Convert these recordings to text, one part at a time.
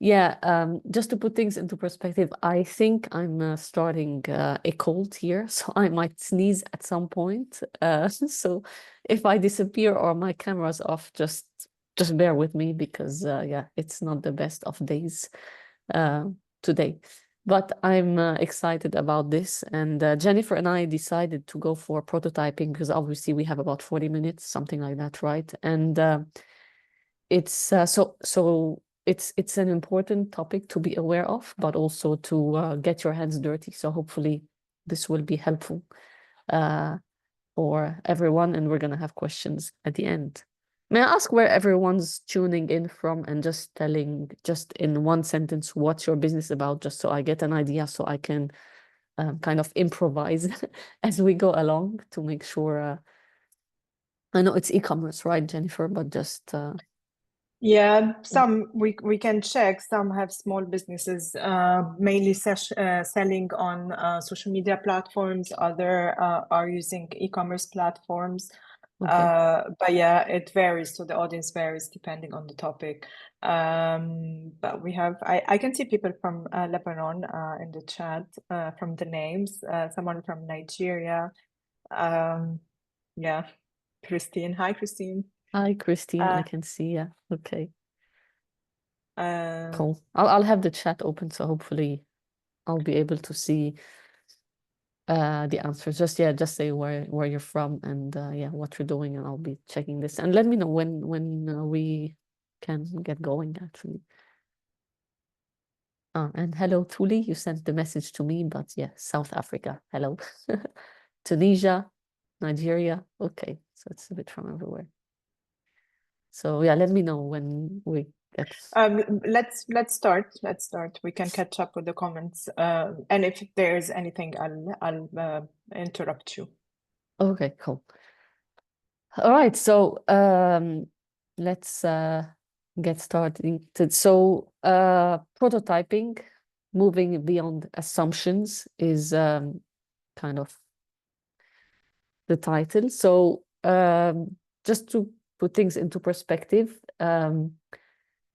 Yeah, just to put things into perspective, I think I'm starting a cold here, so I might sneeze at some point. So if I disappear or my camera's off, just bear with me because yeah, it's not the best of days uh, today. But I'm excited about this, and Jennifer and I decided to go for prototyping because obviously we have about 40 minutes, something like that, right? And it's so it's an important topic to be aware of, but also to get your hands dirty. So hopefully this will be helpful uh, for everyone, and we're gonna have questions at the end. May I ask where everyone's tuning in from, and just telling just in one sentence what's your business about, just so I get an idea, so I can kind of improvise as we go along to make sure. I know it's e-commerce, right, Jennifer? But just Yeah, some we can check. Some have small businesses, mainly selling on social media platforms. Other are using e-commerce platforms. okay. But yeah, it varies. So the audience varies depending on the topic. But we have I can see people from Lebanon in the chat from the names. Someone from Nigeria. Yeah, Christine. Hi, Christine. Hi, Christine. I Uh, can see. Yeah. Okay. um, Cool. I'll have the chat open, so hopefully I'll be able to see the answers. Just yeah, just say where you're from and yeah, what you're doing, and I'll be checking this. And let me know when we can get going actually. And hello, Tuli. You sent the message to me, but yeah, South Africa. Hello. Tunisia, Nigeria. Okay, so it's a bit from everywhere. So yeah, let me know when we get. let's start. Let's start. We can catch up with the comments. And if there's anything, I'll interrupt you. Okay, cool. All right, so let's get started. So prototyping, moving beyond assumptions, is kind of the title. So just to put things into perspective,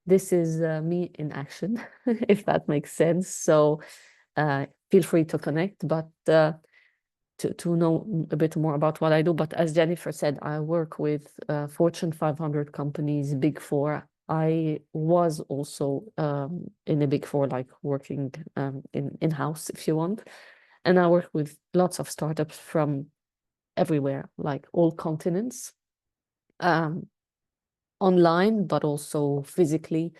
this is me in action, if that makes sense. So feel free to connect, but to know a bit more about what I do. But as Jennifer said, I work with Fortune 500 companies, Big Four. I was also in a Big Four, like working in-house, if you want. And I work with lots of startups from everywhere, like all continents, online, but also physically.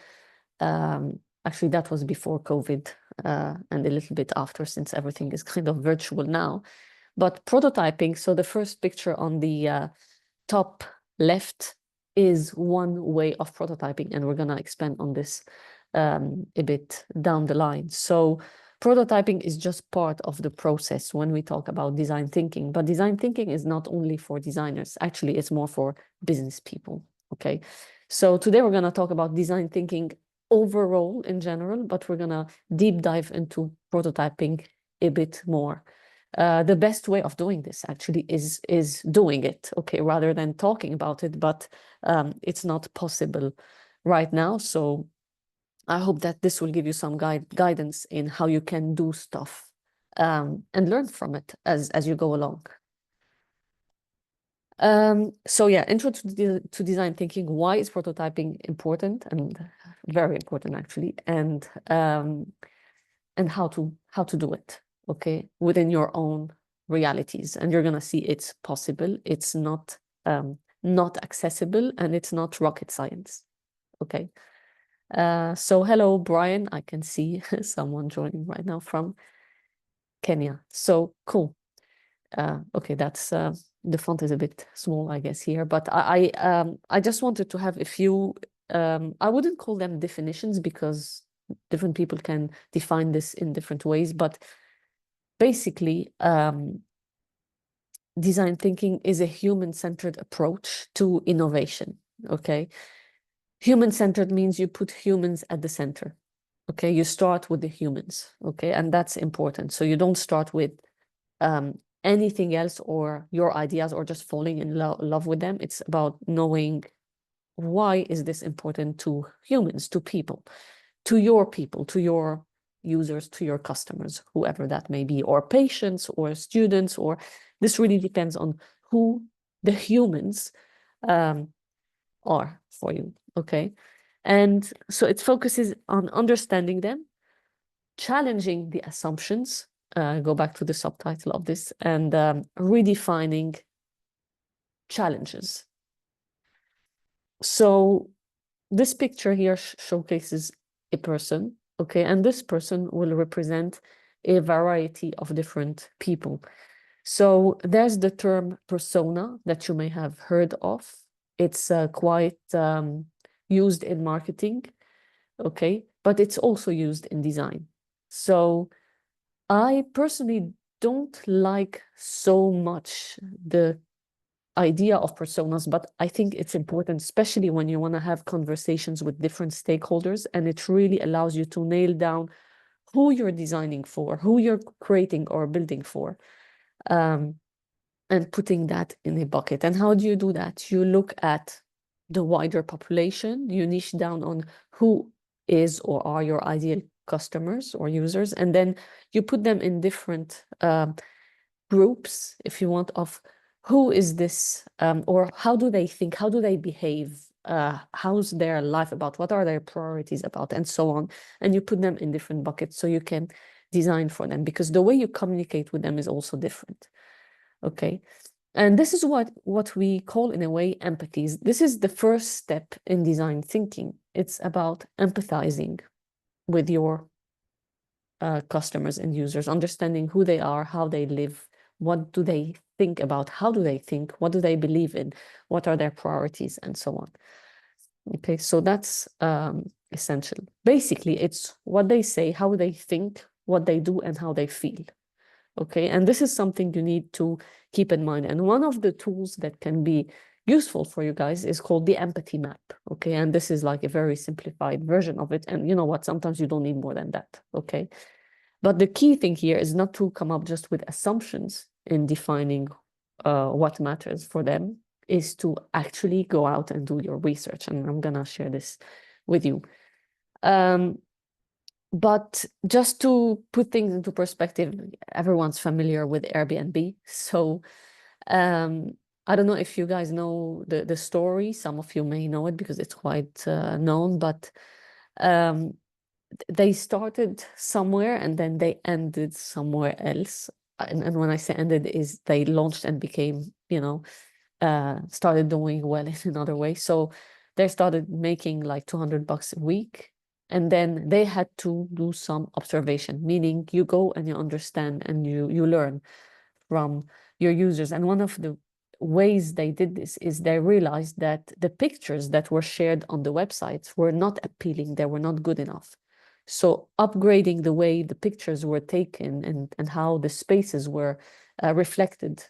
Actually, that was before COVID and a little bit after, since everything is kind of virtual now. But prototyping, so the first picture on the top left is one way of prototyping, and we're going to expand on this a bit down the line. So prototyping is just part of the process when we talk about design thinking, but design thinking is not only for designers. Actually, it's more for business people, okay? So today we're going to talk about design thinking overall in general, but we're going to deep dive into prototyping a bit more. The best way of doing this actually is doing it, okay, rather than talking about it, but it's not possible right now. So I hope that this will give you some guidance in how you can do stuff and learn from it as you go along. So yeah, intro to design thinking. Why is prototyping important? And very important actually, and how to do it, okay, within your own realities. And you're gonna see it's possible. It's not accessible, and it's not rocket science, okay. So hello, Brian. I can see someone joining right now from Kenya. So cool. Okay, that's the font is a bit small, I guess, here, but I just wanted to have a few, I wouldn't call them definitions because different people can define this in different ways, but basically, design thinking is a human-centered approach to innovation, okay? Human-centered means you put humans at the center, okay? You start with the humans, okay? And that's important. So you don't start with anything else or your ideas or just falling in love with them. It's about knowing why is this important to humans, to people, to your users, to your customers, whoever that may be, or patients or students, or this really depends on who the humans are for you, okay? And so it focuses on understanding them, challenging the assumptions, go back to the subtitle of this, and redefining challenges. So this picture here showcases a person, okay, and this person will represent a variety of different people. So there's the term persona that you may have heard of. It's quite used in marketing, okay, but it's also used in design. So I personally don't like so much the idea of personas, but I think it's important, especially when you want to have conversations with different stakeholders, and it really allows you to nail down who you're designing for, who you're creating or building for, and putting that in a bucket. And how do you do that? You look at the wider population, you niche down on who is or are your ideal customers or users, and then you put them in different groups, if you want, of who is this, or how do they think, how do they behave, how's their life about, what are their priorities about, and so on. And you put them in different buckets so you can design for them, because the way you communicate with them is also different, okay? And this is what we call, in a way, empathies. This is the first step in design thinking. It's about empathizing with your customers and users, understanding who they are, how they live, what do they think about, how do they think, what do they believe in, what are their priorities, and so on. Okay, so that's essential. Basically, it's what they say, how they think, what they do, and how they feel. Okay, and this is something you need to keep in mind. And one of the tools that can be useful for you guys is called the empathy map. Okay, and this is like a very simplified version of it. And you know what? Sometimes you don't need more than that. Okay, but the key thing here is not to come up just with assumptions in defining what matters for them, is to actually go out and do your research. And I'm gonna share this with you. But just to put things into perspective, everyone's familiar with Airbnb. So I don't know if you guys know the story. Some of you may know it because it's quite known, but they started somewhere and then they ended somewhere else. And when I say ended, is they launched and became, you know, started doing well in another way. So they started making like $200 a week. And then they had to do some observation, meaning you go and you understand and you learn from your users. And one of the ways they did this is they realized that the pictures that were shared on the websites were not appealing, they were not good enough. So upgrading the way the pictures were taken and how the spaces were reflected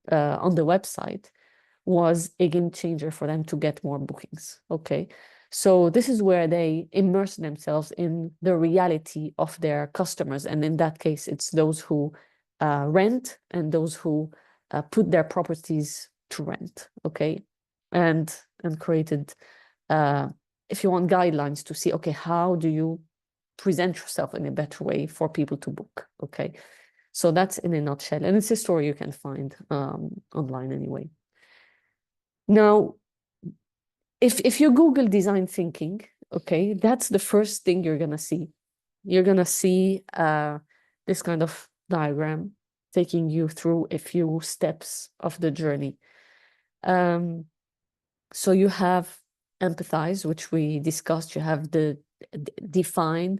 on the website was a game changer for them to get more bookings, okay? So this is where they immerse themselves in the reality of their customers. And in that case, it's those who rent and those who put their properties to rent, okay? And created, if you want, guidelines to see, okay, how do you present yourself in a better way for people to book, okay? So that's in a nutshell. And it's a story you can find online anyway. Now, if you Google design thinking, okay, that's the first thing you're gonna see. You're gonna see this kind of diagram taking you through a few steps of the journey. So you have empathize, which we discussed. You have the define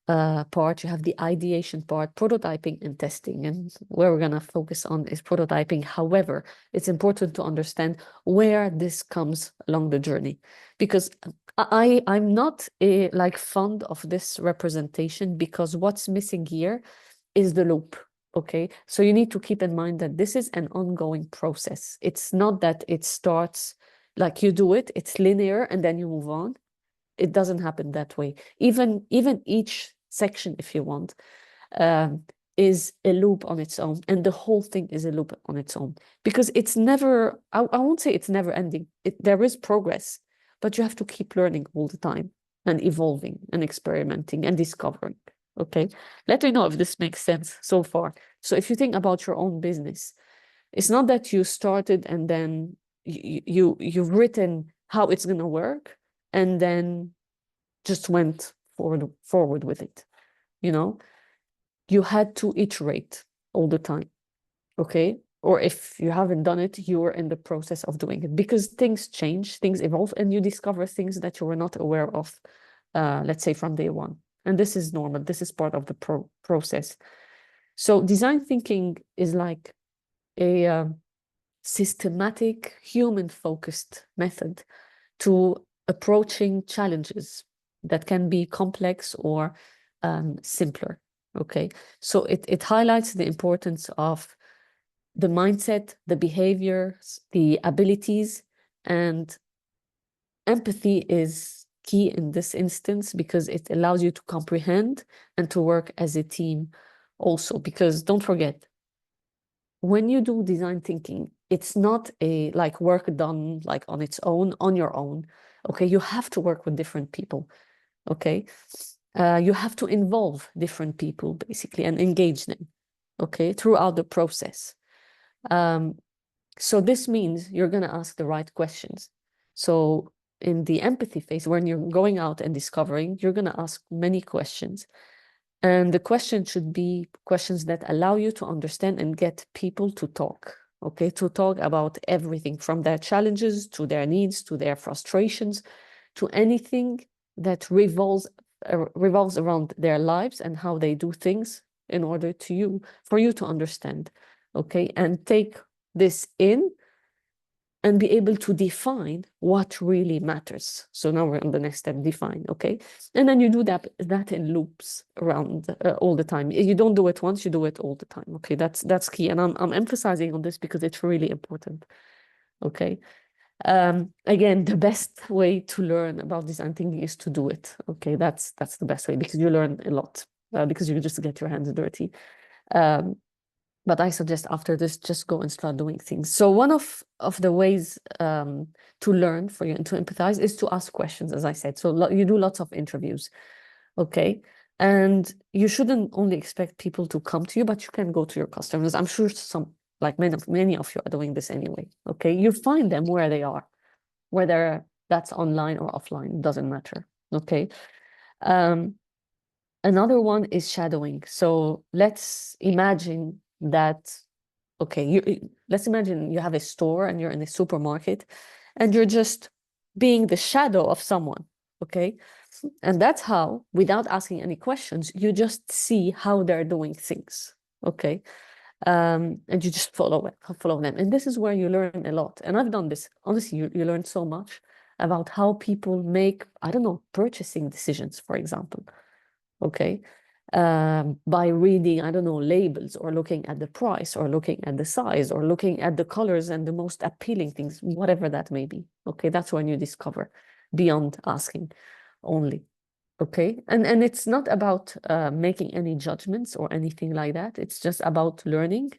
part, you have the ideation part, prototyping and testing. And where we're gonna focus on is prototyping. However, it's important to understand where this comes along the journey, because I'm not like fond of this representation, because what's missing here is the loop. Okay, so you need to keep in mind that this is an ongoing process. It's not that it starts like you do it, it's linear and then you move on. It doesn't happen that way. Even each section, if you want, is a loop on its own, and the whole thing is a loop on its own, because it's never, I won't say it's never ending. There is progress, but you have to keep learning all the time and evolving and experimenting and discovering. Okay, let me know if this makes sense so far. So if you think about your own business, it's not that you started and then you've written how it's going to work and then just went forward with it. You know, you had to iterate all the time. Okay, or if you haven't done it, you're in the process of doing it, because things change, things evolve, and you discover things that you were not aware of, let's say from day one. And this is normal. This is part of the process. So design thinking is like a systematic, human-focused method to approaching challenges that can be complex or simpler. Okay, so it highlights the importance of the mindset, the behaviors, the abilities, and empathy is key in this instance because it allows you to comprehend and to work as a team also. Because don't forget, when you do design thinking, it's not a like work done like on its own, on your own. Okay, you have to work with different people. Okay, you have to involve different people basically and engage them. Okay, throughout the process. So this means you're going to ask the right questions. So in the empathy phase, when you're going out and discovering, you're going to ask many questions. And the question should be questions that allow you to understand and get people to talk, okay? To talk about everything from their challenges to their needs, to their frustrations, to anything that revolves around their lives and how they do things in order for you to understand, okay? And take this in and be able to define what really matters. So now we're on the next step, define, okay? And then you do that in loops around all the time. You don't do it once, you do it all the time, okay? That's key. And I'm emphasizing on this because it's really important, okay? Again, the best way to learn about design thinking is to do it, okay? That's the best way because you learn a lot because you just get your hands dirty. But I suggest after this, just go and start doing things. So one of the ways to learn for you and to empathize is to ask questions, as I said. So you do lots of interviews, okay? And you shouldn't only expect people to come to you, but you can go to your customers. I'm sure like many of you are doing this anyway, okay? You find them where they are, whether that's online or offline, doesn't matter, okay? Another one is shadowing. So let's imagine that, okay, let's imagine you have a store and you're in a supermarket and you're just being the shadow of someone, okay? And that's how, without asking any questions, you just see how they're doing things, okay? And you just follow them. And this is where you learn a lot. And I've done this. Honestly, you learn so much about how people make, I don't know, purchasing decisions, for example, okay? By reading, I don't know, labels or looking at the price or looking at the size or looking at the colors and the most appealing things, whatever that may be. Okay, that's when you discover beyond asking only. Okay, and it's not about making any judgments or anything like that. It's just about learning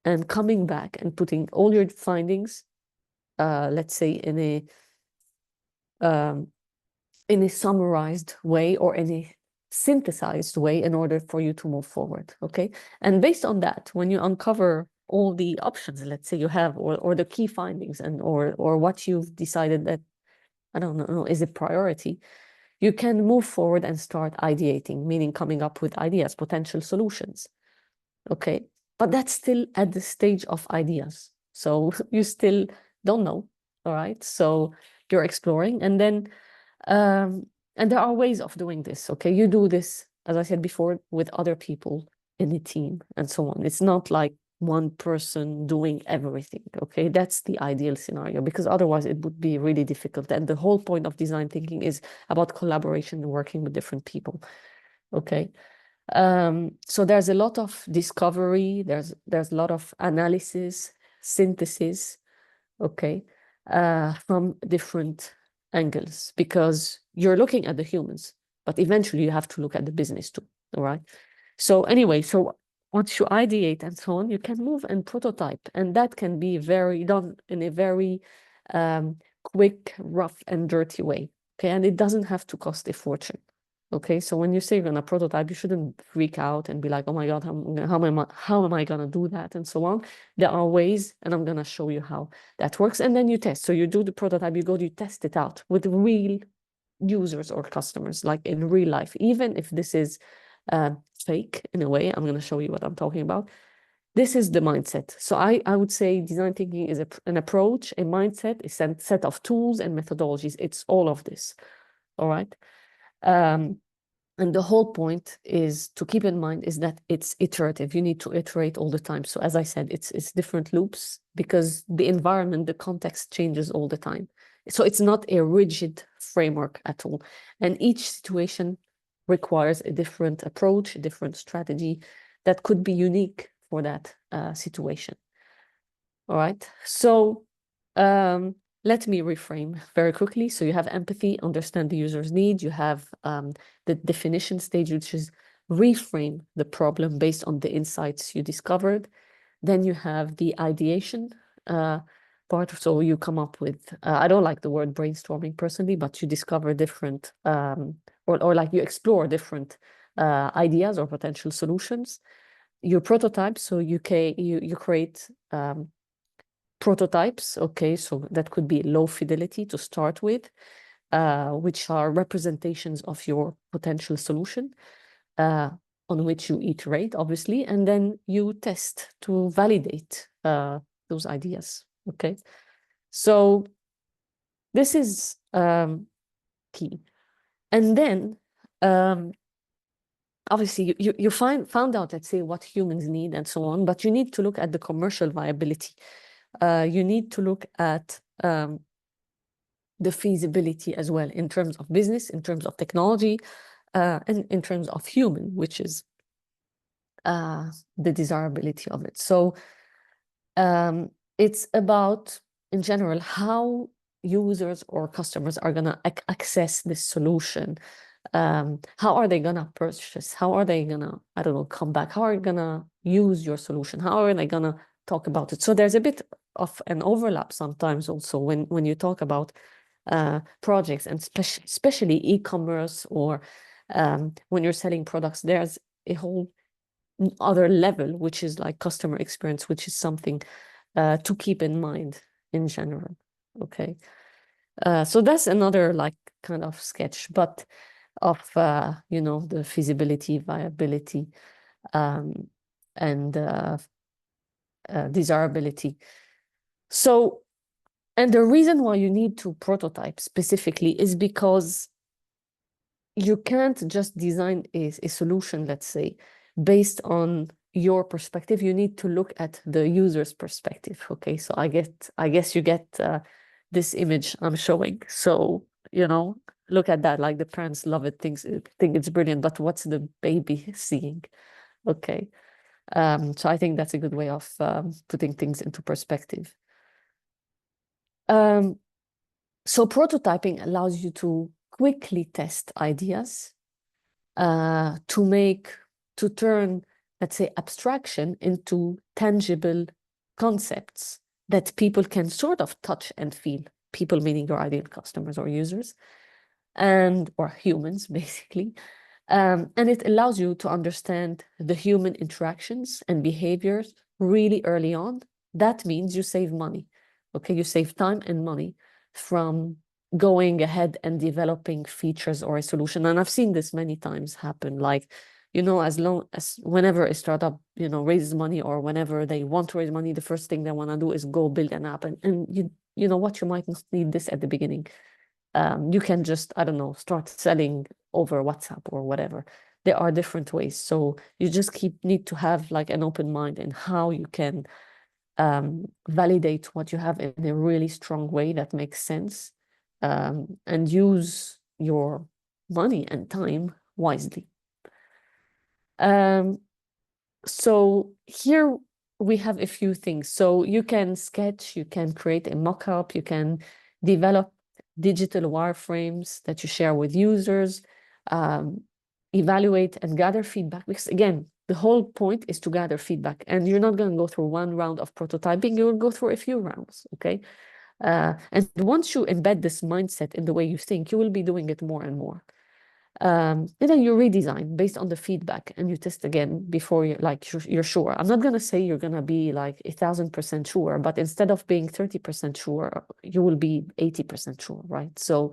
and coming back and putting all your findings, let's say in a summarized way or in a synthesized way in order for you to move forward, okay? And based on that, when you uncover all the options, let's say you have, or the key findings and or what you've decided that, I don't know, is a priority, you can move forward and start ideating, meaning coming up with ideas, potential solutions, okay? But that's still at the stage of ideas. So you still don't know, all right? So you're exploring, and then and there are ways of doing this, okay? You do this, as I said before, with other people in a team and so on. It's not like one person doing everything, okay? That's the ideal scenario, because otherwise it would be really difficult. And the whole point of design thinking is about collaboration and working with different people, okay? So there's a lot of discovery, there's a lot of analysis, synthesis, okay, from different angles, because you're looking at the humans, but eventually you have to look at the business too, all right? So anyway, so once you ideate and so on, you can move and prototype, and that can be done in a very quick, rough, and dirty way. Okay, and it doesn't have to cost a fortune. Okay, so when you say you're gonna prototype, you shouldn't freak out and be like, oh my God, how am I gonna do that, and so on. There are ways, and I'm gonna show you how that works. And then you test. So you do the prototype, you test it out with real users or customers, like in real life. Even if this is fake in a way, I'm gonna show you what I'm talking about. This is the mindset. So I would say design thinking is an approach, a mindset, a set of tools and methodologies. It's all of this, all right? And the whole point is to keep in mind is that it's iterative. You need to iterate all the time. So as I said, it's different loops because the environment, the context changes all the time. So it's not a rigid framework at all. And each situation requires a different approach, a different strategy that could be unique for that situation. All right. So let me reframe very quickly. So you have empathy, understand the user's need. You have the definition stage, which is reframe the problem based on the insights you discovered. Then you have the ideation part. So you come up with, I don't like the word brainstorming personally, but you discover different, or like you explore different ideas or potential solutions. You prototype, so you create prototypes, okay, so that could be low fidelity to start with, which are representations of your potential solution, on which you iterate, obviously, and then you test to validate those ideas, okay? So this is key. And then, obviously, you found out, let's say, what humans need and so on, but you need to look at the commercial viability. You need to look at the feasibility as well in terms of business, in terms of technology, and in terms of human, which is the desirability of it. So it's about, in general, how users or customers are going to access this solution. How are they going to purchase? How are they going to, I don't know, come back? How are they going to use your solution? How are they going to talk about it? So there's a bit of an overlap sometimes also when you talk about projects, and especially e-commerce, or when you're selling products, there's a whole other level, which is like customer experience, which is something to keep in mind in general. Okay, so that's another like kind of sketch, but of you know, the feasibility, viability, and desirability. So, and the reason why you need to prototype specifically is because you can't just design a solution, let's say, based on your perspective. You need to look at the user's perspective. Okay, so I guess you get this image I'm showing. So, you know, look at that, like the parents love it, think it's brilliant, but what's the baby seeing? Okay, so I think that's a good way of putting things into perspective. So prototyping allows you to quickly test ideas, to turn, let's say, abstraction into tangible concepts that people can sort of touch and feel. People meaning your ideal customers or users, or humans, basically. And it allows you to understand the human interactions and behaviors really early on. That means you save money. Okay, you save time and money from going ahead and developing features or a solution. And I've seen this many times happen, like, you know, as long as whenever a startup, you know, raises money, or whenever they want to raise money, the first thing they want to do is go build an app. And you know what, you might not need this at the beginning. You can just, I don't know, start selling over WhatsApp or whatever. There are different ways. So you just need to have like an open mind in how you can validate what you have in a really strong way that makes sense, and use your money and time wisely. So here we have a few things. So you can sketch, you can create a mock-up, you can develop digital wireframes that you share with users, evaluate and gather feedback, because again, the whole point is to gather feedback, and you're not going to go through one round of prototyping, you will go through a few rounds, okay? And once you embed this mindset in the way you think, you will be doing it more and more. And then you redesign based on the feedback, and you test again before you're sure. I'm not gonna say you're gonna be like 1,000% sure, but instead of being 30% sure, you will be 80% sure, right? So,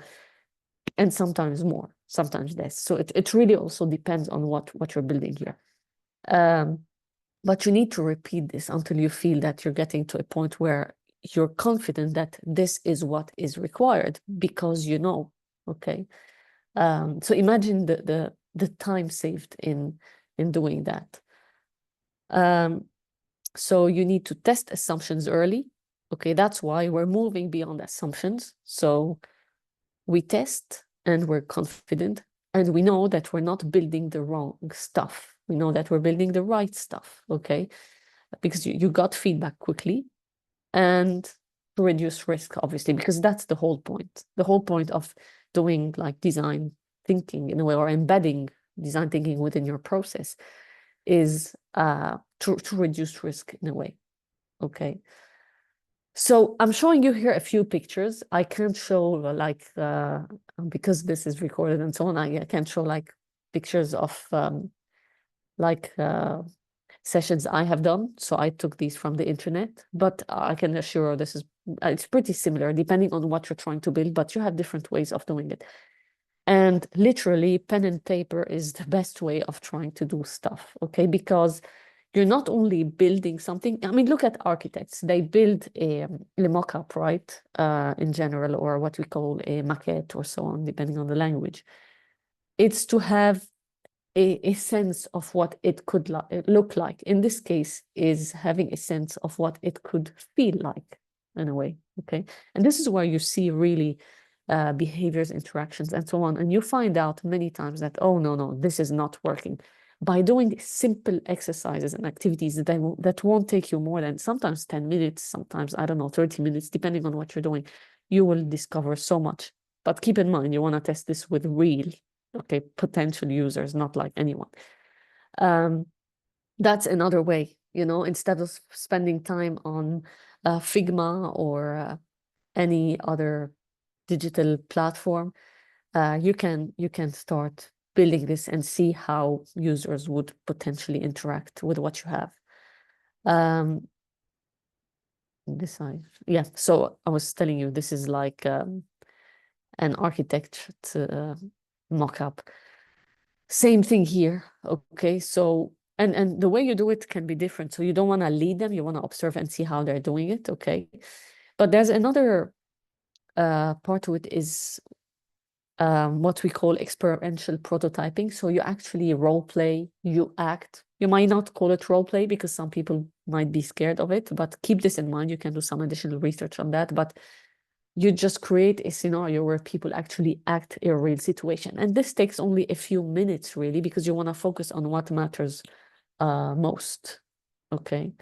and sometimes more, sometimes less. So it really also depends on what you're building here. But you need to repeat this until you feel that you're getting to a point where you're confident that this is what is required, because you know, okay? So imagine the time saved in doing that. So you need to test assumptions early. Okay, that's why we're moving beyond assumptions. So we test and we're confident, and we know that we're not building the wrong stuff. We know that we're building the right stuff, okay? Because you got feedback quickly, and to reduce risk, obviously, because that's the whole point. The whole point of doing like design thinking in a way, or embedding design thinking within your process, is to reduce risk in a way, okay? So I'm showing you here a few pictures. I can't show because this is recorded and so on, I can't show like pictures of sessions I have done. So I took these from the internet, but I can assure this is, it's pretty similar depending on what you're trying to build, but you have different ways of doing it. And literally pen and paper is the best way of trying to do stuff, okay? Because you're not only building something. I mean, look at architects. They build a mock-up, right? In general, or what we call a maquette or so on, depending on the language. It's to have a sense of what it could look like. In this case, is having a sense of what it could feel like, in a way, okay? And this is where you see really behaviors, interactions, and so on. And you find out many times that, oh, no, this is not working. By doing simple exercises and activities that won't take you more than sometimes 10 minutes, sometimes, I don't know, 30 minutes, depending on what you're doing, you will discover so much. But keep in mind, you want to test this with real, okay, potential users, not like anyone. That's another way, you know, instead of spending time on Figma or any other digital platform, you can start building this and see how users would potentially interact with what you have. Yeah, so I was telling you, this is like an architect mock-up. Same thing here, okay? So, and the way you do it can be different. So you don't want to lead them, you want to observe and see how they're doing it, okay? But there's another part to it is what we call experiential prototyping. So you actually role play, you act. You might not call it role play because some people might be scared of it, but keep this in mind. You can do some additional research on that, but you just create a scenario where people actually act a real situation. And this takes only a few minutes, really, because you want to focus on what matters most, okay?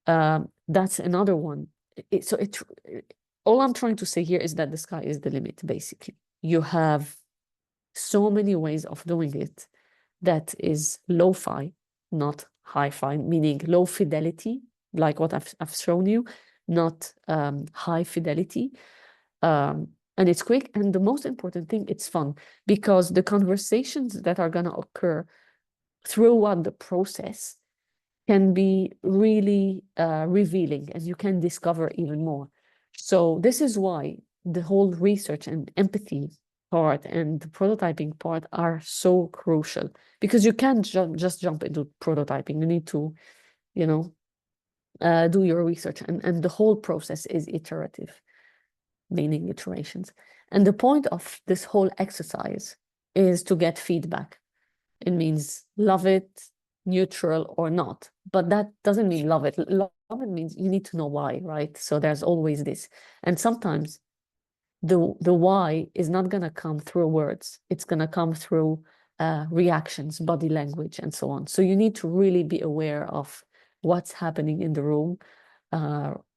That's another one. All I'm trying to say here is that the sky is the limit, basically. You have so many ways of doing it that is lo-fi, not hi-fi, meaning low fidelity, like what I've shown you, not high fidelity. And it's quick. And the most important thing, it's fun, because the conversations that are going to occur throughout the process can be really revealing, and you can discover even more. So this is why the whole research and empathy part and the prototyping part are so crucial, because you can't just jump into prototyping. You need to, you know, do your research, and the whole process is iterative, meaning iterations. And the point of this whole exercise is to get feedback. It means love it, neutral, or not. But that doesn't mean love it. Love it means you need to know why, right? So there's always this. And sometimes the why is not going to come through words. It's going to come through reactions, body language, and so on. So you need to really be aware of what's happening in the room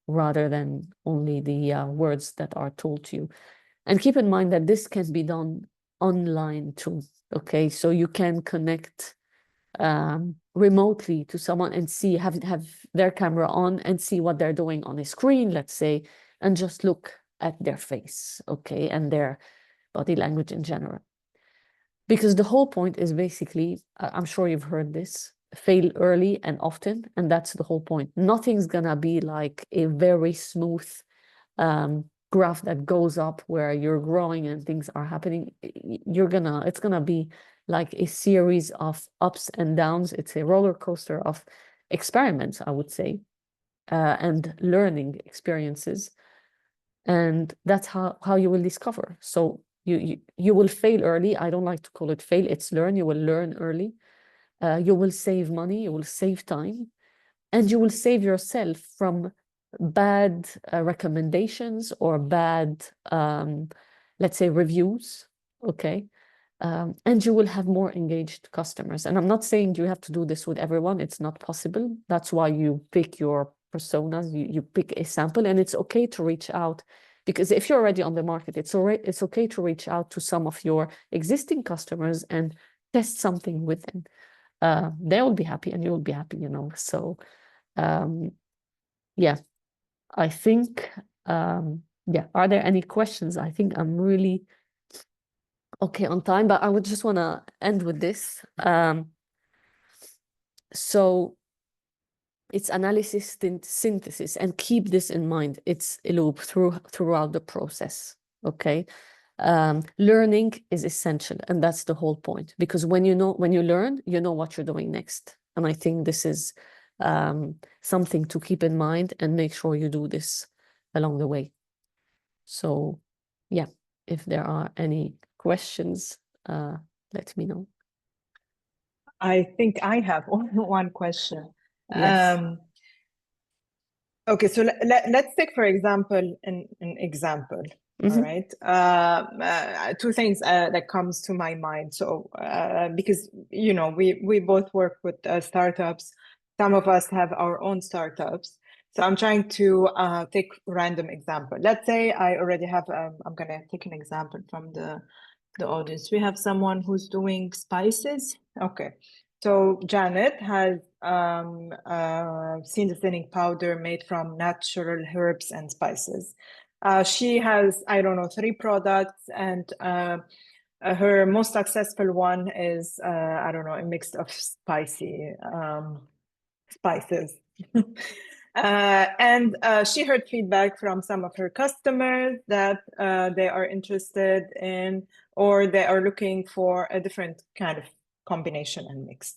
rather than only the words that are told to you. And keep in mind that this can be done online too, okay? So you can connect remotely to someone and see, have their camera on and see what they're doing on a screen, let's say, and just look at their face, okay, and their body language in general. Because the whole point is basically, I'm sure you've heard this, fail early and often, and that's the whole point. Nothing's gonna be like a very smooth graph that goes up where you're growing and things are happening. It's gonna be like a series of ups and downs. It's a roller coaster of experiments, I would say, and learning experiences. And that's how you will discover. So you will fail early. I don't like to call it fail, it's learn. You will learn early. You will save money, you will save time, and you will save yourself from bad recommendations or bad, let's say, reviews, okay? And you will have more engaged customers. And I'm not saying you have to do this with everyone. It's not possible. That's why you pick your personas, you pick a sample, and it's okay to reach out, because if you're already on the market, it's okay to reach out to some of your existing customers and test something with them. They will be happy and you will be happy, you know. So yeah, I think, yeah, are there any questions? I think I'm really okay on time, but I would just want to end with this. So it's analysis, synthesis, and keep this in mind. It's a loop throughout the process, okay? Learning is essential, and that's the whole point, because when you learn, you know what you're doing next. And I think this is something to keep in mind and make sure you do this along the way. So yeah, if there are any questions, let me know. I think I have one question. Yes. Okay, so let's take, for example, an example. All right. Two things that comes to my mind. So because, you know, we both work with startups. Some of us have our own startups. So I'm trying to take random example. Let's say I already have, I'm going to take an example from the audience. We have someone who's doing spices. Okay. So Janet has seen the thinning powder made from natural herbs and spices. She has, I don't know, 3 products, and her most successful one is, I don't know, a mix of spicy spices. And she heard feedback from some of her customers that they are interested in, or they are looking for a different kind of combination and mix.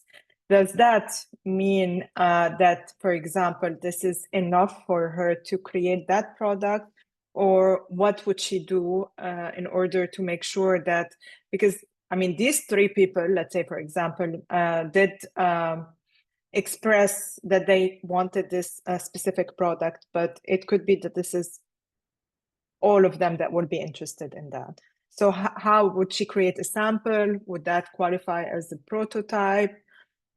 Does that mean that, for example, this is enough for her to create that product? Or what would she do in order to make sure that, because, I mean, these 3 people, let's say, for example, did express that they wanted this specific product, but it could be that this is all of them that will be interested in that. So how would she create a sample? Would that qualify as a prototype?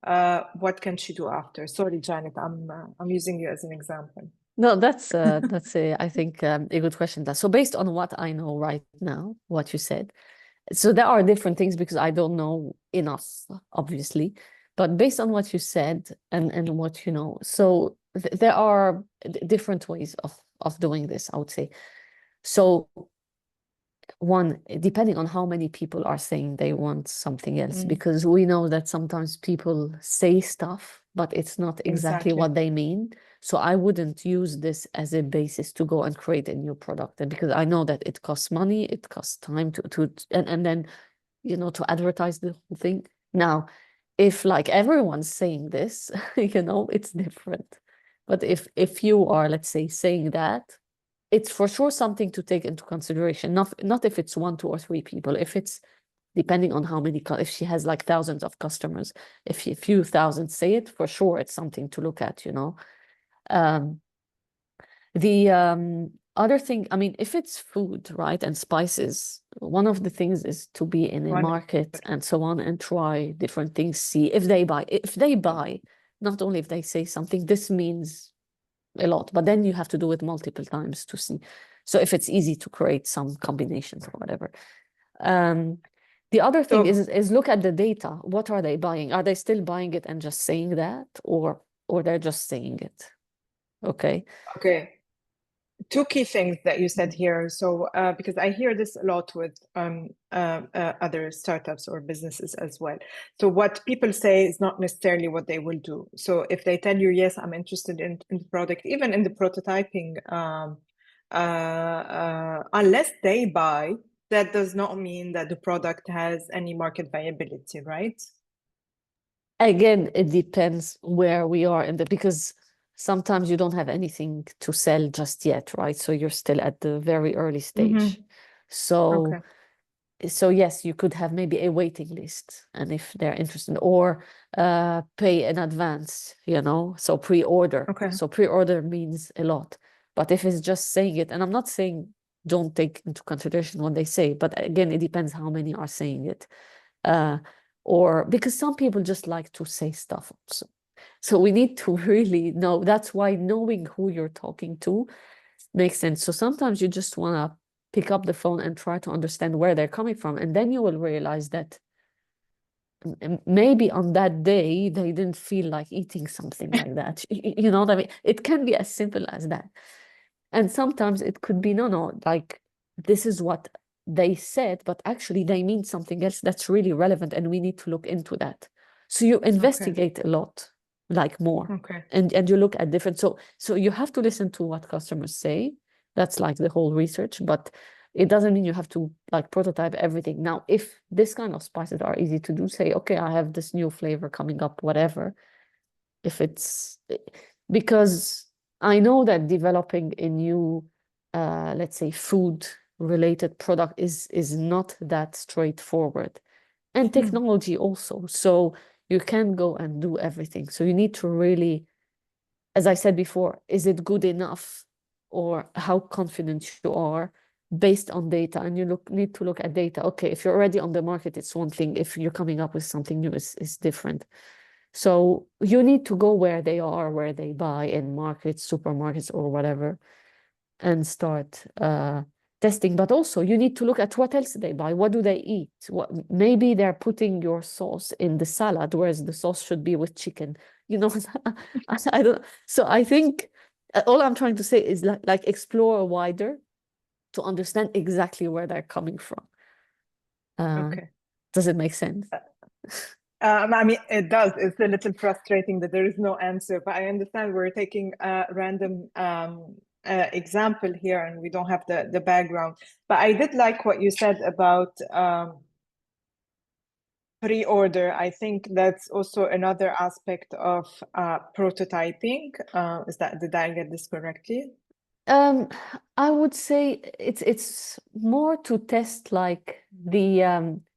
What can she do after? Sorry, Janet, I'm using you as an example. No, that's I think a good question. So based on what I know right now, what you said, so there are different things because I don't know enough, obviously, but based on what you said and what you know, so there are different ways of doing this, I would say. So one, depending on how many people are saying they want something else, because we know that sometimes people say stuff, but it's not exactly what they mean. So I wouldn't use this as a basis to go and create a new product. And because I know that it costs money, it costs time and then, you know, to advertise the whole thing. Now, if like everyone's saying this, you know, it's different. But if you are, let's say, saying that, it's for sure something to take into consideration. Not if it's 1, 2, or 3 people. If it's depending on how many, if she has like thousands of customers, if a few thousand say it, for sure it's something to look at, you know. The other thing, I mean, if it's food, right, and spices, one of the things is to be in a market and so on and try different things, see if they buy. If they buy, not only if they say something, this means a lot, but then you have to do it multiple times to see. So if it's easy to create some combinations or whatever. The other thing So, is look at the data. What are they buying? Are they still buying it and just saying that, or they're just saying it? Okay. okay. Two key things that you said here. So, because I hear this a lot with other startups or businesses as well. So, what people say is not necessarily what they will do. So, if they tell you, yes, I'm interested in the product, even in the prototyping, unless they buy, that does not mean that the product has any market viability, right? Again, it depends where we are in the, because sometimes you don't have anything to sell just yet, right? So you're still at the very early stage. Mm-hmm. So Okay. yes, you could have maybe a waiting list, and if they're interested, or pay in advance, so pre-order. Okay. So pre-order means a lot. But if it's just saying it, and I'm not saying don't take into consideration what they say, but again, it depends how many are saying it. Or because some people just like to say stuff also. So we need to really know. That's why knowing who you're talking to makes sense. So sometimes you just want to pick up the phone and try to understand where they're coming from. And then you will realize that maybe on that day, they didn't feel like eating something like that. You know what I mean? It can be as simple as that. And sometimes it could be, no, like this is what they said, but actually they mean something else that's really relevant, and we need to look into that. So you Okay. investigate a lot, like more, Okay. and you look at different. So you have to listen to what customers say. That's like the whole research, but it doesn't mean you have to like prototype everything. Now, if this kind of spices are easy to do, say, okay, I have this new flavor coming up, whatever. If it's because I know that developing a new, let's say, food related product is not that straightforward, and technology also. So you can't go and do everything. So you need to really, as I said before, is it good enough, or how confident you are based on data? And you need to look at data. Okay, if you're already on the market, it's one thing. If you're coming up with something new, is different. So you need to go where they are, where they buy, in markets, supermarkets, or whatever, and start testing. But also you need to look at what else they buy. What do they eat? Maybe they're putting your sauce in the salad, whereas the sauce should be with chicken. I don't. So I think all I'm trying to say is like explore wider to understand exactly where they're coming from. Okay. Does it make sense? I mean, it does. It's a little frustrating that there is no answer, but I understand we're taking a random example here and we don't have the background. But I did like what you said about pre-order. I think that's also another aspect of prototyping. Did I get this correctly? I would say it's more to test like the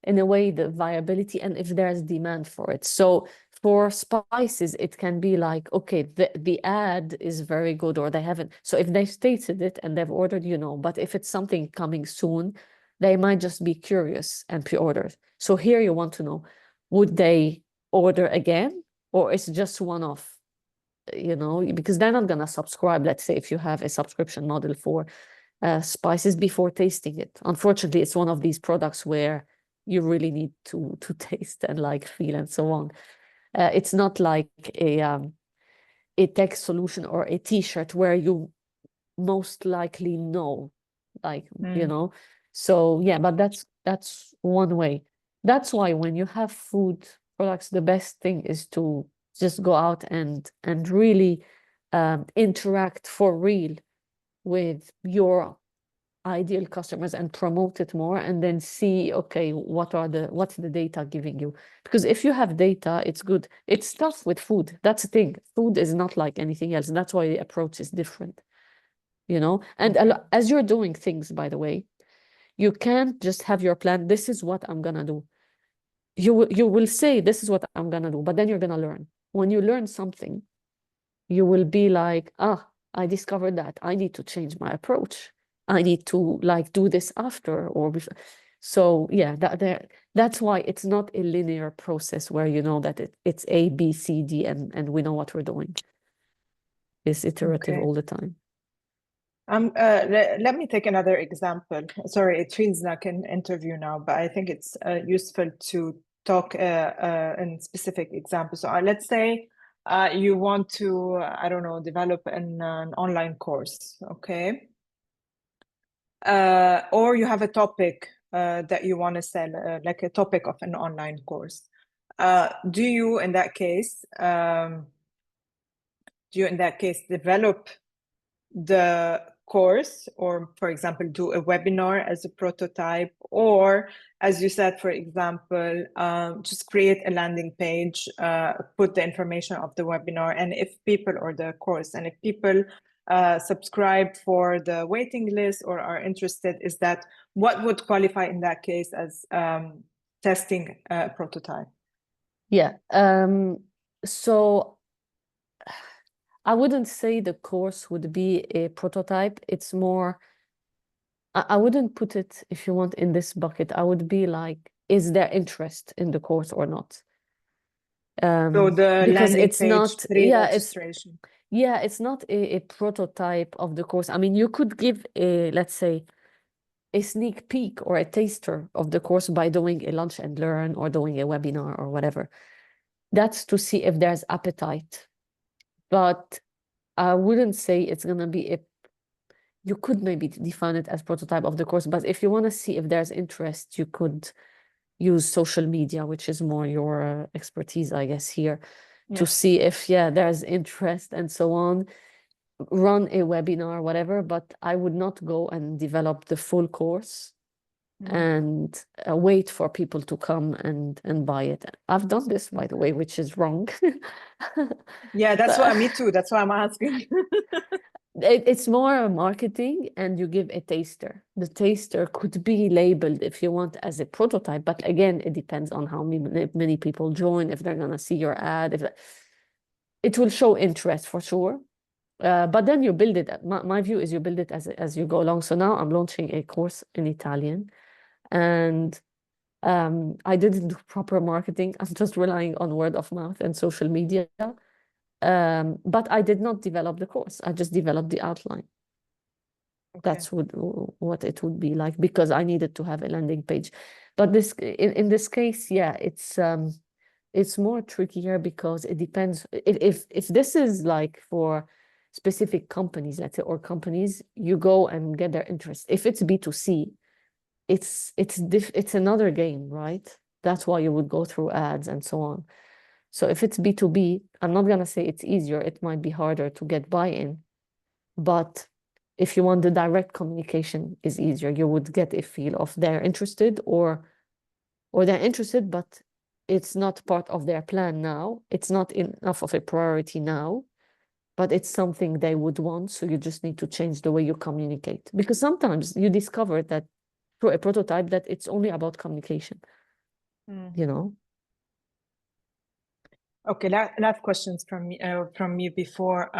in a way the viability and if there's demand for it. So for spices, it can be like, okay, the ad is very good, or they haven't. So if they stated it and they've ordered, but if it's something coming soon, they might just be curious and pre-order. So here you want to know, would they order again, or it's just one-off? Because they're not going to subscribe. Let's say if you have a subscription model for spices before tasting it. Unfortunately, it's one of these products where you really need to taste and like feel and so on. It's not like a tech solution or a t-shirt where you most likely know, like, so yeah, but that's one way. That's why when you have food products, the best thing is to just go out and really interact for real with your ideal customers and promote it more, and then see, okay, what's the data giving you? Because if you have data, it's good. It's tough with food. That's the thing. Food is not like anything else. That's why the approach is different. And Okay. as you're doing things, by the way, you can't just have your plan. This is what I'm gonna do. You will say this is what I'm gonna do, but then you're gonna learn. When you learn something, you will be like, I discovered that I need to change my approach. I need to like do this after or before. So yeah, that's why it's not a linear process where you know that it's A, B, C, D, and we know what we're doing. It's iterative Okay. all the time. Let me take another example. Sorry, it feels like an interview now, but I think it's useful to talk in specific examples. So let's say you want to, I don't know, develop an online course, okay? Or you have a topic that you want to sell, like a topic of an online course. Do you, in that case, develop the course, or for example do a webinar as a prototype, or as you said, for example, just create a landing page, put the information of the webinar, and if people, or the course, and if people subscribe for the waiting list or are interested, is that what would qualify in that case as testing a prototype? Yeah. So I wouldn't say the course would be a prototype. It's more, I wouldn't put it, if you want, in this bucket. I would be like, is there interest in the course or not? So the Because landing it's page, not, pre-registration. it's not a prototype of the course. I mean, you could give a, let's say, a sneak peek or a taster of the course by doing a lunch and learn or doing a webinar or whatever. That's to see if there's appetite. But I wouldn't say it's going to be you could maybe define it as prototype of the course, but if you want to see if there's interest, you could use social media, which is more your expertise, I guess, here, to see if, there's interest and so on. Run a webinar, whatever, but I would not go and develop the full course and wait for people to come and buy it. I've done this, by the way, which is wrong. Yeah, that's what me too. That's why I'm asking. It's more marketing, and you give a taster. The taster could be labeled, if you want, as a prototype, but again, it depends on how many people join, if they're gonna see your ad, if it will show interest for sure. But then you build it. My view is you build it as you go along. So now I'm launching a course in Italian, and I didn't do proper marketing. I'm just relying on word of mouth and social media. But I did not develop the course. I just developed the outline. That's what it would be like, because I needed to have a landing page. But in this case, it's more trickier, because it depends. If this is like for specific companies, let's say, or companies, you go and get their interest. If it's B2C, it's another game, right? That's why you would go through ads and so on. So if it's B2B, I'm not gonna say it's easier. It might be harder to get buy-in, but if you want, the direct communication is easier. You would get a feel of they're interested, or they're interested, but it's not part of their plan now. It's not enough of a priority now, but it's something they would want. So you just need to change the way you communicate, because sometimes you discover that through a prototype that it's only about communication, you know? Okay, last questions from me before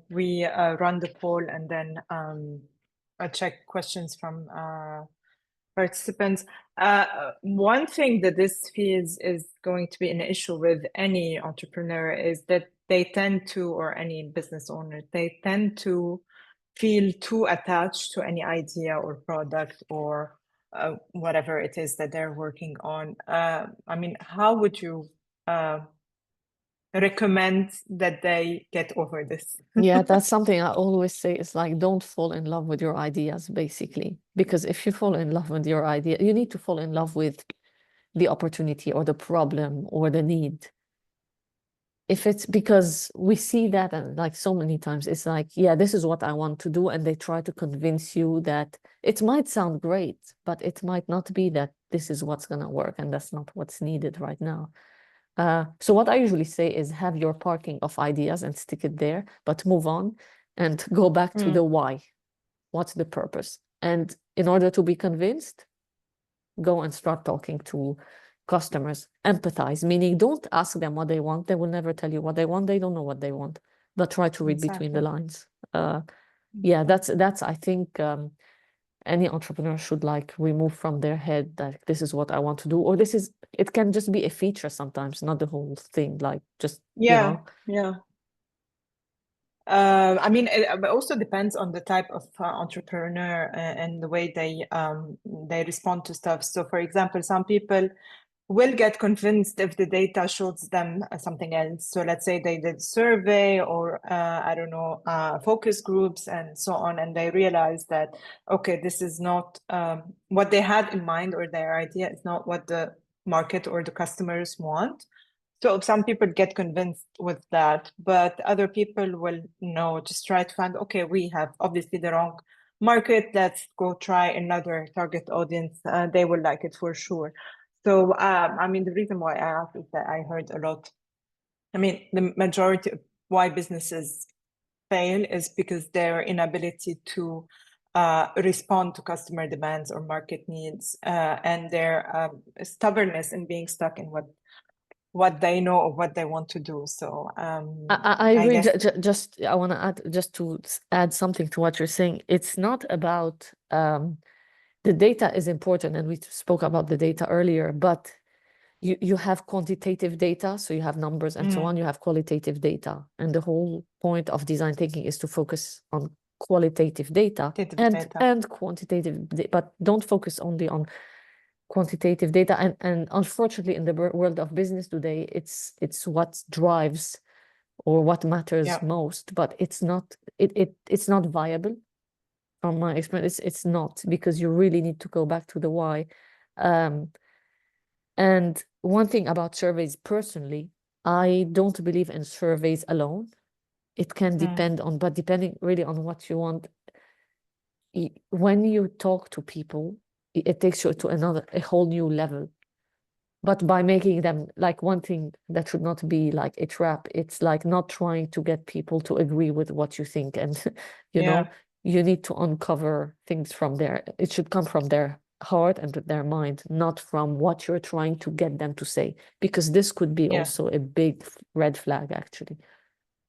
we run the poll, and then I'll check questions from participants. One thing that this feels is going to be an issue with any entrepreneur is that they tend to, or any business owner, they tend to feel too attached to any idea or product or whatever it is that they're working on. I mean, how would you recommend that they get over this? Yeah, that's something I always say. Is like, don't fall in love with your ideas, basically. Because if you fall in love with your idea, you need to fall in love with the opportunity or the problem or the need. If it's because we see that, and like so many times, it's like, yeah, this is what I want to do. And they try to convince you that it might sound great, but it might not be that this is what's going to work. And that's not what's needed right now. So what I usually say is have your parking of ideas and stick it there, but move on and go back to the why. What's the purpose? And in order to be convinced, go and start talking to customers. Empathize, meaning don't ask them what they want. They will never tell you what they want. They don't know what they want, but try to read between the lines. Yeah, that's I think any entrepreneur should like remove from their head that this is what I want to do, or it can just be a feature sometimes, not the whole thing, like just, Yeah. I mean, it also depends on the type of entrepreneur and the way they respond to stuff. So, for example, some people will get convinced if the data shows them something else. So let's say they did survey or I don't know, focus groups and so on, and they realize that, okay, this is not what they had in mind, or their idea is not what the market or the customers want. So some people get convinced with that, but other people will just try to find, okay, we have obviously the wrong market. Let's go try another target audience. They will like it for sure. So, I mean, the reason why I asked is that I heard a lot. I mean, the majority of why businesses fail is because their inability to respond to customer demands or market needs, and their stubbornness in being stuck in what they know or what they want to do. So, I I agree. guess, Just I want to add just to add something to what you're saying. It's not about the data is important, and we spoke about the data earlier, but you have quantitative data, so you have numbers and so on. You have qualitative data, and the whole point of design thinking is to focus on qualitative data and quantitative, but don't focus only on quantitative data. And unfortunately, in the world of business today, it's what drives or what matters Yeah. most, but it's not viable from my experience. It's not, because you really need to go back to the why. And one thing about surveys, personally, I don't believe in surveys alone. It can depend on, but depending really on what you want. When you talk to people, it takes you to a whole new level. But by making them, like, one thing that should not be like a trap, it's like not trying to get people to agree with what you think. And, you know, you need to uncover things from there. It should come from their heart and their mind, not from what you're trying to get them to say, because this could be also a big red flag, actually.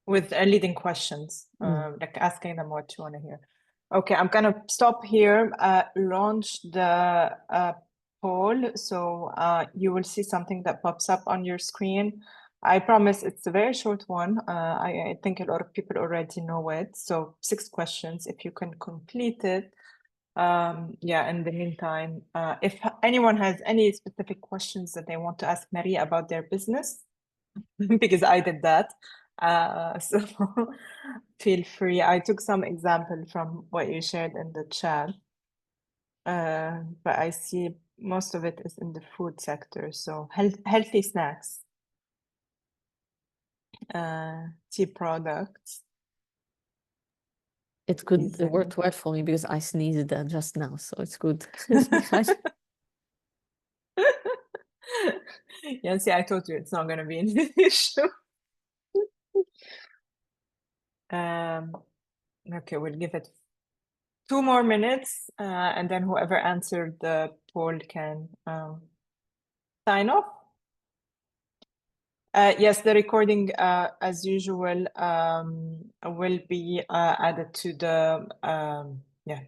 With leading questions, like asking them what you want to hear. Okay, I'm gonna stop here, launch the poll. So you will see something that pops up on your screen. I promise it's a very short one. I think a lot of people already know it. So 6 questions, if you can complete it. Yeah, in the meantime, if anyone has any specific questions that they want to ask Maria about their business, because I did that. So feel free. I took some example from what you shared in the chat, but I see most of it is in the food sector. So healthy snacks, tea products. It's good. It worked well for me because I sneezed just now, so it's good. Yeah, see, I told you it's not going to be an issue. Okay, we'll give it 2 more minutes, and then whoever answered the poll can sign off. Yes, the recording, as usual, will be added to the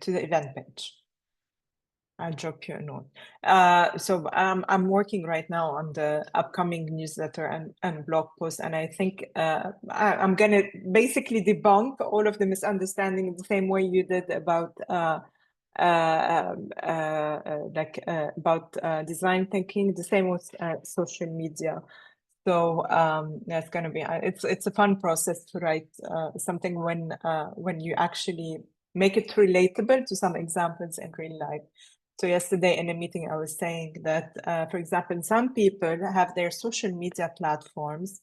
event page. I'll drop you a note. So I'm working right now on the upcoming newsletter and blog post, and I think I'm gonna basically debunk all of the misunderstanding the same way you did about design thinking, the same with social media. So it's going to be it's a fun process to write something when you actually make it relatable to some examples in real life. So yesterday in a meeting, I was saying that, for example, some people have their social media platforms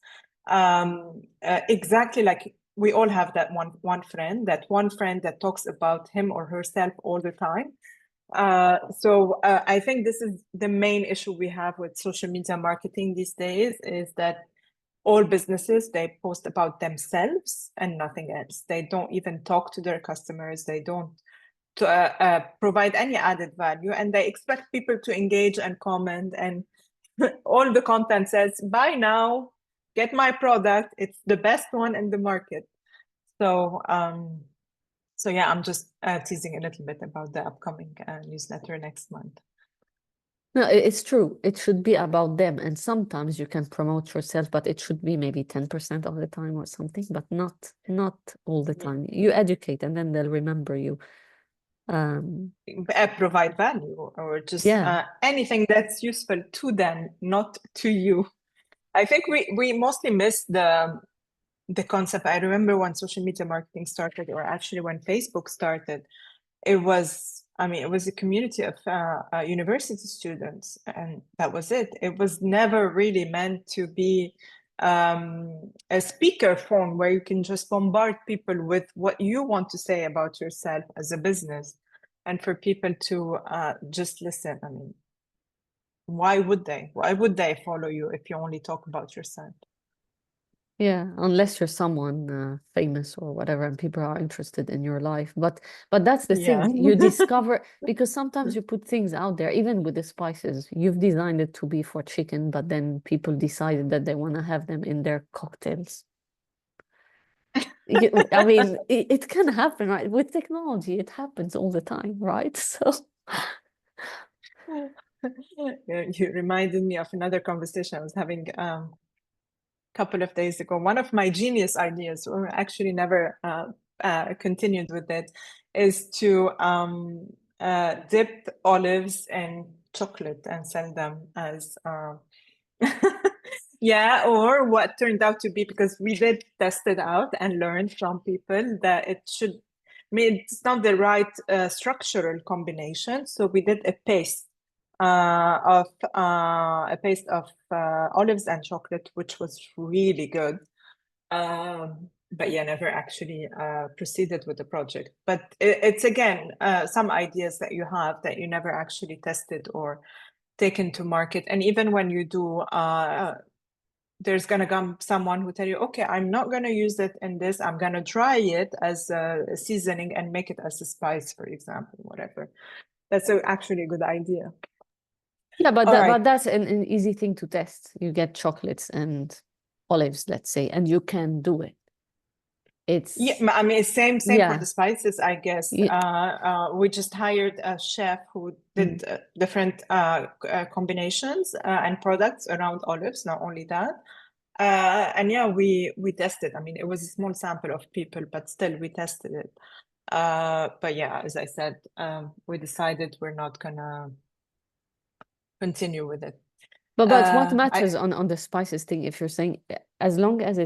exactly like we all have that one friend that talks about him or herself all the time. So I think this is the main issue we have with social media marketing these days, is that all businesses, they post about themselves and nothing else. They don't even talk to their customers. They don't provide any added value, and they expect people to engage and comment, and all the content says, buy now, get my product. It's the best one in the market. So yeah, I'm just teasing a little bit about the upcoming newsletter next month. No, it's true. It should be about them. And sometimes you can promote yourself, but it should be maybe 10% of the time or something, but not all the Yeah. time. You educate and then they'll remember you. Provide value, or just Yeah. anything that's useful to them, not to you. I think we mostly miss the concept. I remember when social media marketing started, or actually when Facebook started, it was, I mean, it was a community of university students, and that was it. It was never really meant to be a speaker phone where you can just bombard people with what you want to say about yourself as a business, and for people to just listen. I mean, why would they? Why would they follow you if you only talk about yourself? Yeah, unless you're someone famous or whatever, and people are interested in your life. But that's the Yeah. thing. You discover because sometimes you put things out there, even with the spices. You've designed it to be for chicken, but then people decided that they want to have them in their cocktails. I mean, it can happen, right? With technology, it happens all the time, right? So You reminded me of another conversation I was having couple of days ago. One of my genius ideas, or actually never continued with it, is to dip olives in chocolate and sell them as yeah, or what turned out to be, because we did test it out and learned from people that it should, I mean, it's not the right structural combination. So we did a paste of olives and chocolate, which was really good. But yeah, never actually proceeded with the project. But it's again some ideas that you have that you never actually tested or taken to market. And even when you do, there's gonna come someone who tell you, okay, I'm not gonna use it in this. I'm gonna try it as a seasoning and make it as a spice, for example, whatever. That's actually a good idea. yeah, but All right. that's an easy thing to test. You get chocolates and olives, let's say, and you can do it. Yeah, It's I mean, same for the yeah. spices, I guess. You, We just hired a chef who mm. did different combinations and products around olives. Not only that, and yeah, we tested. I mean, it was a small sample of people, but still we tested it. But yeah, as I said, we decided we're not gonna continue with it. But what matters I on the spices thing, if you're saying as long as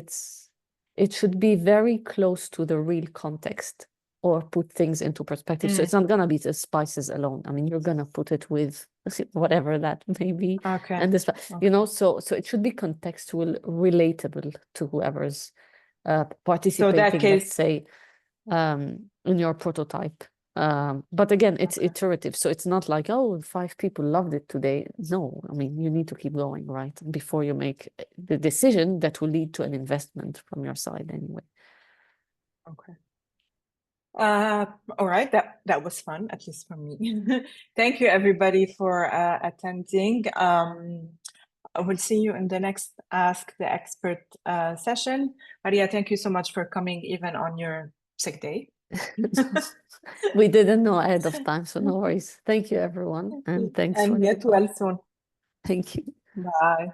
it should be very close to the real context or put things into perspective. So it's mm, not gonna be the spices alone. I mean, you're gonna put it with whatever that may be, okay, and this, okay. so it should be contextual, relatable to whoever's So that participating, let's case, say, in your prototype. But again, it's okay. iterative. So it's not like, oh, 5 people loved it today. No, I mean, you need to keep going, right? Before you make the decision that will lead to an investment from your side anyway. Okay. All right, that was fun, at least for me. Thank you everybody for attending. I will see you in the next Ask the Expert session. Maria, thank you so much for coming even on your sick day. We didn't know ahead of time, so no worries. Thank you, everyone. And thanks for And the get well soon. Thank you. Bye.